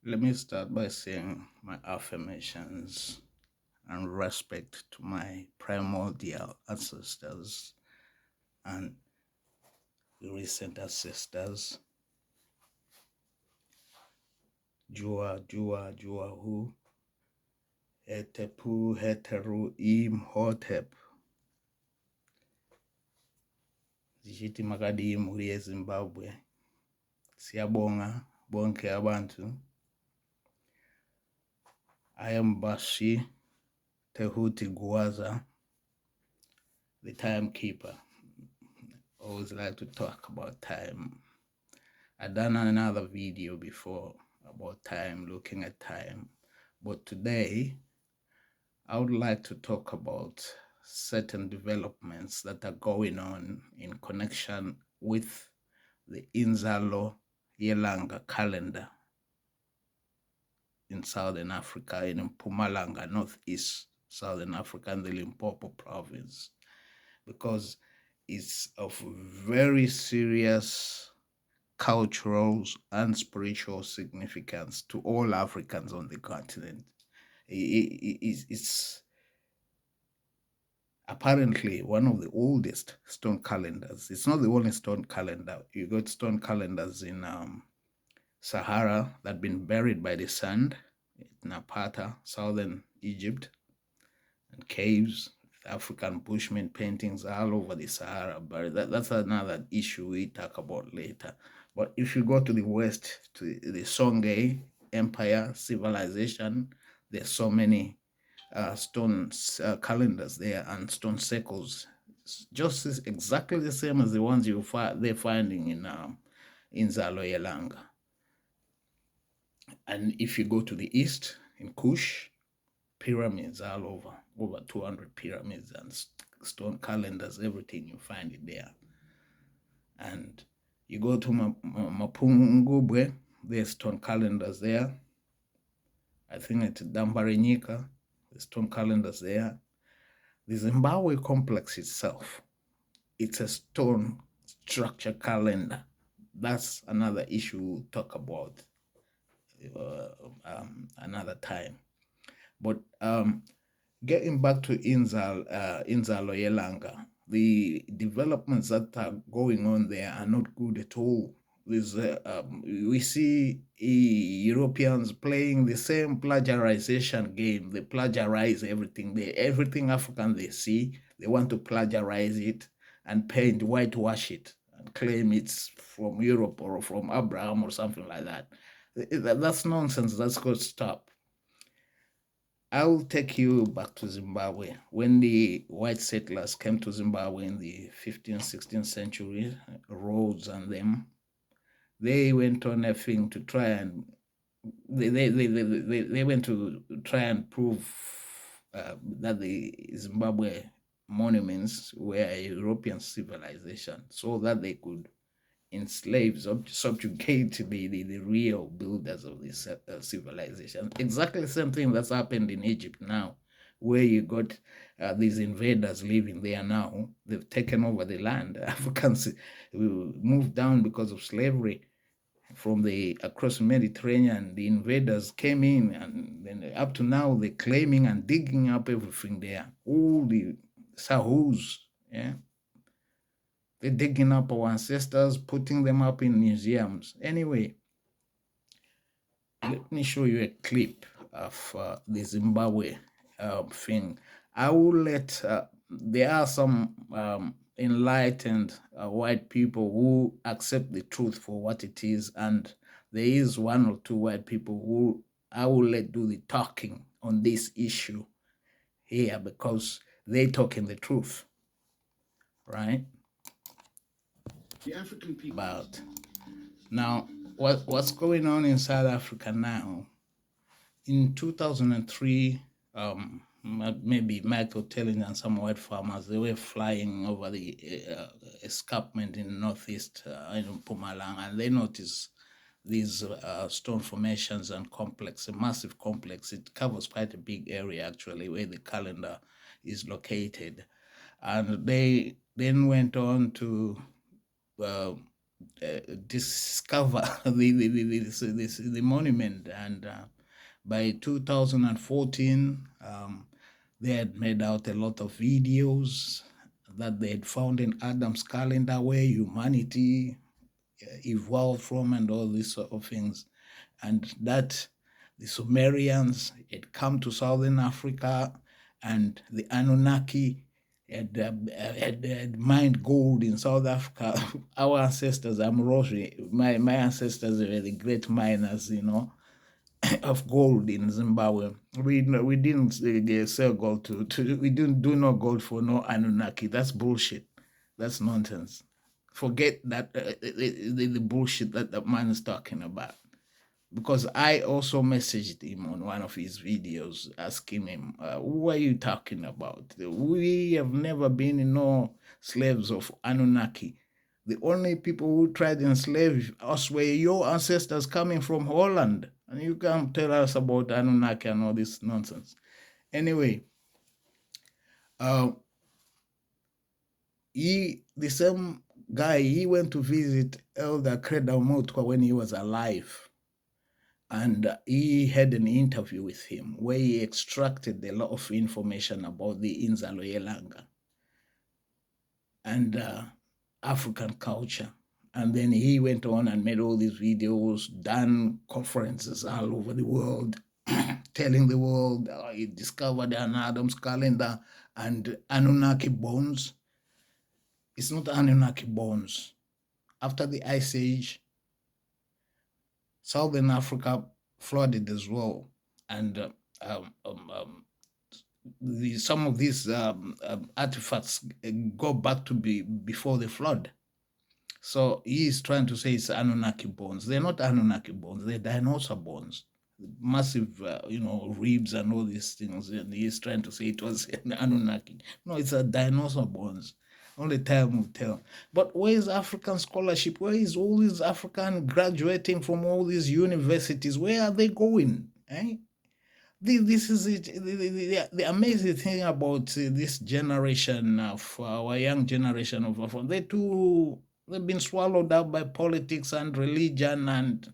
Let me start by saying my affirmations and respect to my primordial ancestors and recent ancestors. Jua, Jua, Jua Hu, Hetepu, Heteru, Imhotep. Zichiti makadi muri Zimbabwe. Siyabonga, bonke abantu. I am Basvi-Tehuti Guaza, the timekeeper. Always like to talk about time. I've done another video before about time, looking at time. But today, I would like to talk about certain developments that are going on in connection with the INZALO YELANGA calendar in Southern Africa, in Mpumalanga, Northeast Southern Africa, and the Limpopo province, because it's of very serious cultural and spiritual significance to all Africans on the continent. It's apparently one of the oldest stone calendars. It's not the only stone calendar. You got stone calendars in Sahara that have been buried by the sand, in Napata, southern Egypt, and caves, African Bushmen paintings all over the Sahara. But that's another issue we talk about later. But if you go to the west, to the Songhai Empire civilization, there's so many stone calendars there and stone circles, just exactly the same as the ones they're finding in INZALO YELANGA. And if you go to the east, in Kush, pyramids all over 200 pyramids and stone calendars, everything, you find it there. And you go to Mapungubwe, there's stone calendars there. I think it's Dambarenyika, the stone calendars there. The Zimbabwe complex itself, it's a stone structure calendar. That's another issue we'll talk about another time. But getting back to INZALO YELANGA, the developments that are going on there are not good at all. We see Europeans playing the same plagiarization game. They plagiarize everything. Everything African they see, they want to plagiarize it and whitewash it and claim it's from Europe or from Abraham or something like that. That's nonsense. That's got to stop. I will take you back to Zimbabwe. When the white settlers came to Zimbabwe in the 15th, 16th century, Rhodes and them, they went on a thing to try and they went to try and prove that the Zimbabwe monuments were a European civilization, so that they could enslave, subjugate the real builders of this civilization. Exactly the same thing that's happened in Egypt now, where you got these invaders living there now. They've taken over the land. Africans moved down because of slavery from across the Mediterranean. The invaders came in, and then up to now they're claiming and digging up everything there. All the Sahus, yeah. They're digging up our ancestors, putting them up in museums. Anyway, let me show you a clip of the Zimbabwe thing. I will let, there are some enlightened white people who accept the truth for what it is, and there is one or two white people who I will let do the talking on this issue here, because they're talking the truth, right? The African people. About now, what's going on in South Africa now? In 2003, maybe Michael telling and some white farmers, they were flying over the escarpment in the northeast in Mpumalanga, and they noticed these stone formations and complex, a massive complex. It covers quite a big area actually, where the calendar is located. And they then went on to discover the monument. And by 2014, they had made out a lot of videos that they had found in Adam's calendar, where humanity evolved from, and all these sort of things. And that the Sumerians had come to Southern Africa, and the Anunnaki had mined gold in South Africa. Our ancestors, I'm Roshi, my ancestors were the great miners, of gold in Zimbabwe. We didn't sell gold we didn't do no gold for no Anunnaki. That's bullshit. That's nonsense. Forget that the bullshit that man is talking about. Because I also messaged him on one of his videos asking him, who are you talking about? We have never been no slaves of Anunnaki. The only people who tried to enslave us were your ancestors coming from Holland. And you can't tell us about Anunnaki and all this nonsense. Anyway, the same guy, he went to visit Elder Credo Mutwa when he was alive. And he had an interview with him where he extracted a lot of information about the INZALO YELANGA and African culture. And then he went on and made all these videos, done conferences all over the world, telling the world he discovered an Adam's calendar and Anunnaki bones. It's not Anunnaki bones. After the Ice Age, Southern Africa flooded as well. And some of these artifacts go back to be before the flood. So he is trying to say it's Anunnaki bones. They're not Anunnaki bones, they're dinosaur bones. Massive, ribs and all these things. And he's trying to say it was an Anunnaki. No, it's a dinosaur bones. Only time will tell. But where is African scholarship? Where is all these African graduating from all these universities? Where are they going? Eh? This is it. The amazing thing about this generation of our young generation of Africa, they've been swallowed up by politics and religion, and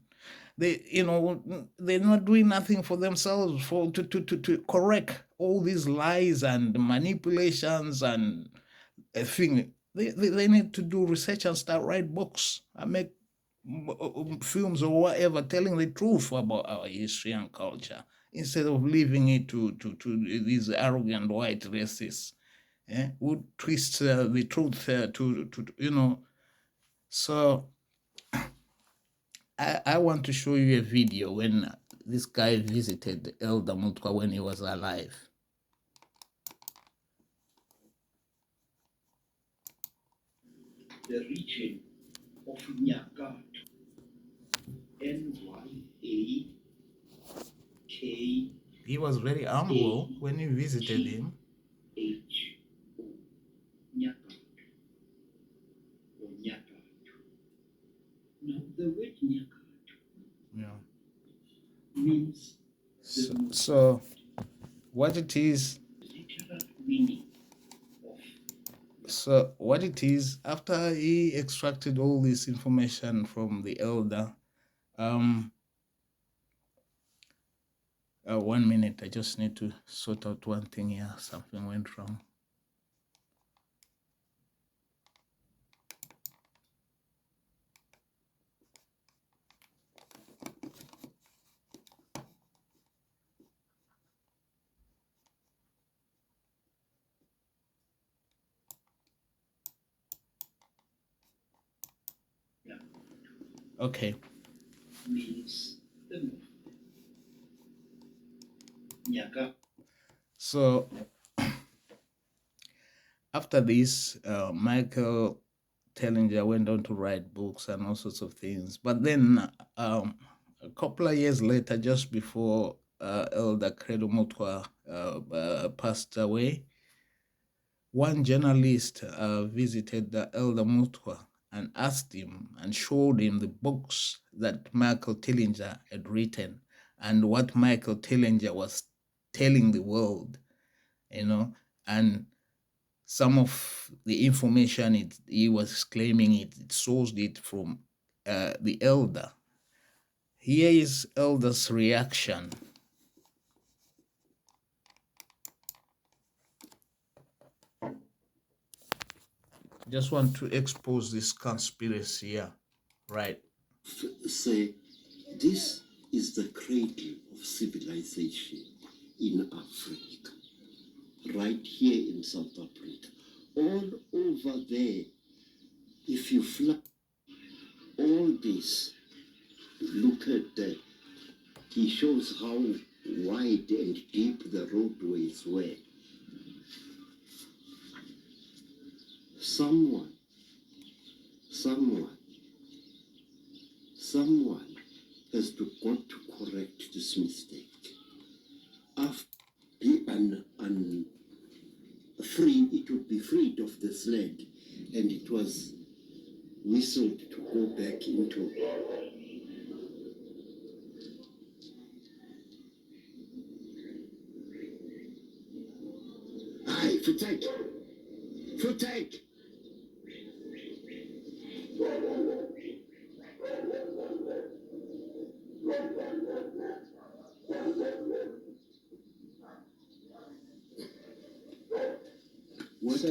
they're not doing nothing for themselves to correct all these lies and manipulations and thing. They need to do research and start write books and make films or whatever, telling the truth about our history and culture, instead of leaving it to these arrogant white racists, who twist the truth to. So I want to show you a video when this guy visited Elder Mutwa when he was alive. The region of Nyakatu, NYAK. He was very humble when you visited him. HO, Nyakatu, or Nyakatu. Now, the word Nyakatu means so what it is. literal meaning of. So what it is, after he extracted all this information from the elder, 1 minute, I just need to sort out one thing here. Something went wrong. Okay. Means the movement. Nyaka. So after this, Michael Tellinger went on to write books and all sorts of things. But then a couple of years later, just before Elder Credo Mutwa passed away, one journalist visited the Elder Mutwa and asked him and showed him the books that Michael Tellinger had written and what Michael Tellinger was telling the world, and some of the information he was claiming it sourced it from the elder. Here is elder's reaction. Just want to expose this conspiracy here, right? Say, this is the cradle of civilization in Africa, right here in South Africa. All over there, if you fly all this, look at that. He shows how wide and deep the roadways were. Someone has to got to correct this mistake. After free, it would be freed of this land, and it was whistled to go back into. Aye, vertrek! What? So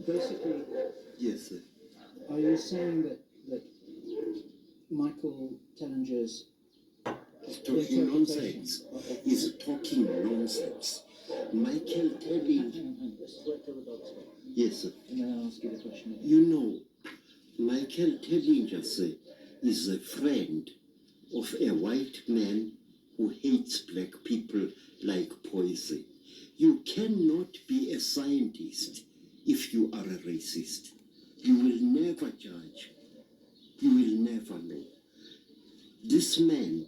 basically, Yes, sir. are you saying that Michael Tellinger's Talking nonsense. He's talking nonsense. Michael Tellinger. Hang on. Let's wait till the dog's gone. Yes, sir. And then I'll ask you the question again. You know, Michael Tellinger is a friend of a white man who hates black people like poison. You cannot be a scientist if you are a racist. You will never judge. You will never know. This man,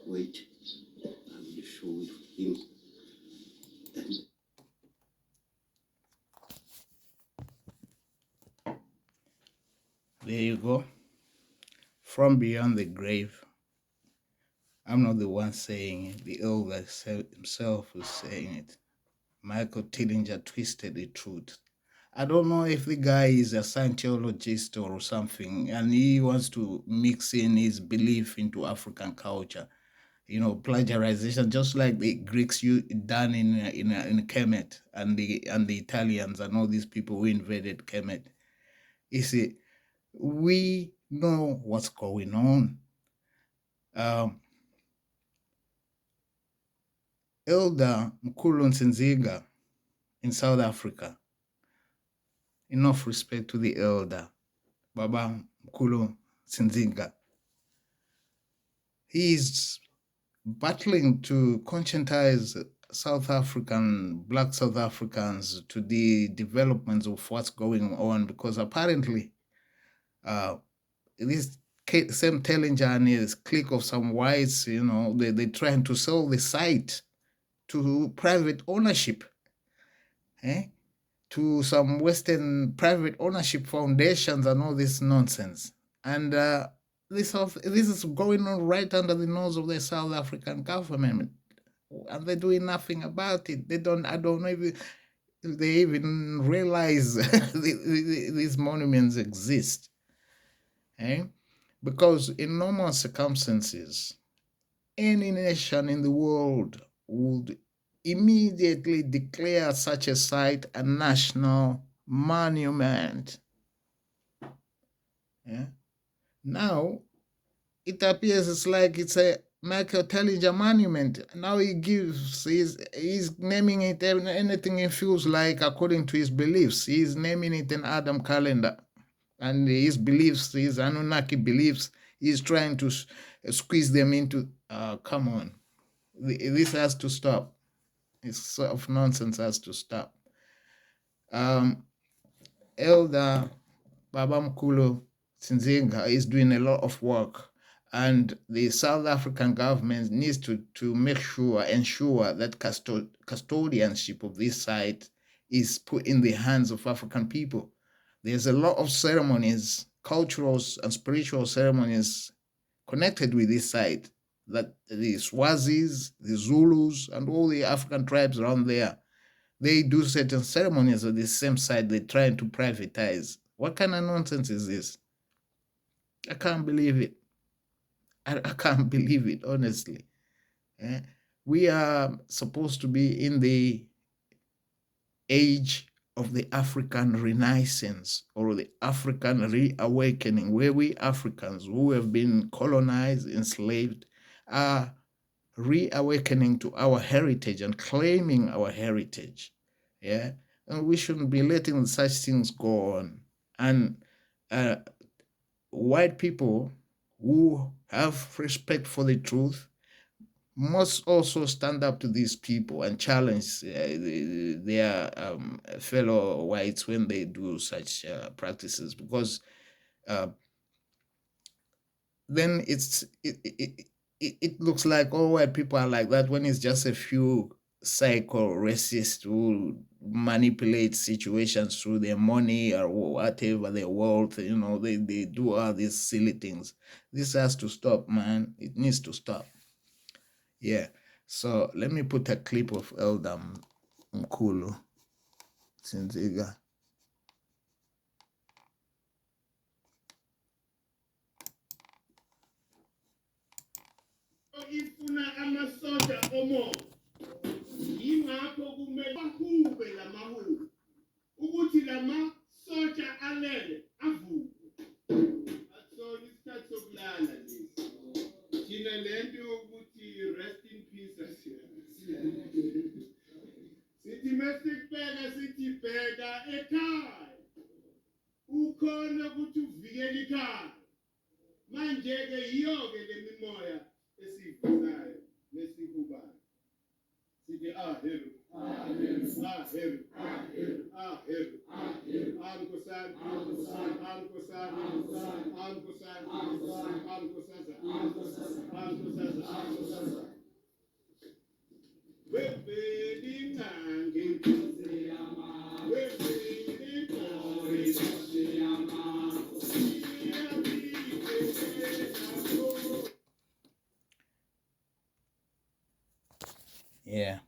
wait, I will show him. And there you go. From beyond the grave. I'm not the one saying it. The elder himself is saying it. Michael Tellinger twisted the truth. I don't know if the guy is a scientologist or something, and he wants to mix in his belief into African culture. You know, plagiarization, just like the Greeks done in Kemet, and the Italians and all these people who invaded Kemet. You see, we know what's going on. Elder Mkulu Nzinziga in South Africa, enough respect to the elder, Baba Mkulu Nzinziga. He's battling to conscientize black South Africans to the developments of what's going on, because apparently this same Tellinger and his clique of some whites, you know, they're trying to sell the site to private ownership, to some Western private ownership foundations and all this nonsense. And this is going on right under the nose of the South African government, and they're doing nothing about it. I don't know if they even realize these monuments exist. Because in normal circumstances, any nation in the world would immediately declare such a site a national monument. Now, it appears it's like it's a Michael Tellinger monument. Now he's naming it anything he feels like according to his beliefs. He's naming it an Adam calendar. And his beliefs, his Anunaki-beliefs, he's trying to squeeze them into, come on. This has to stop. This sort of nonsense has to stop. Elder Baba Mkulu Nzinziga is doing a lot of work, and the South African government needs to ensure that custodianship of this site is put in the hands of African people. There's a lot of ceremonies, cultural and spiritual ceremonies connected with this site that the Swazis, the Zulus, and all the African tribes around there, they do certain ceremonies at the same site they're trying to privatize. What kind of nonsense is this? I can't believe it. I can't believe it, honestly. Eh? We are supposed to be in the age of the African Renaissance or the African reawakening, where we Africans who have been colonized, enslaved, are reawakening to our heritage and claiming our heritage. Yeah. And we shouldn't be letting such things go on. And white people who have respect for the truth must also stand up to these people and challenge their fellow whites when they do such practices, because then it looks like all white people are like that when it's just a few psycho racists who manipulate situations through their money or whatever, their wealth. They do all these silly things. This has to stop, man. It needs to stop. Yeah. So let me put a clip of Elder Mkulu Sinziga. Ifuna amasoja omo yingakho kumele bahube lamahube ukuthi lamasoja alele avuke. Akusona isikhathi sokulala lesi. Thina lento ukuthi rest in peace sithi mesibheka sithi bheka ekhaya ukhona ukuthi uvikele ikhaya. Manje-ke yiyo-ke le mimoya esivuzayo nesikubayo. Sithi aheru, aheru, aheru, aheru, ankosana, ankosana, ankosana, ankosana. Webeli ngange siyama, webeli kori siyama. Yeah.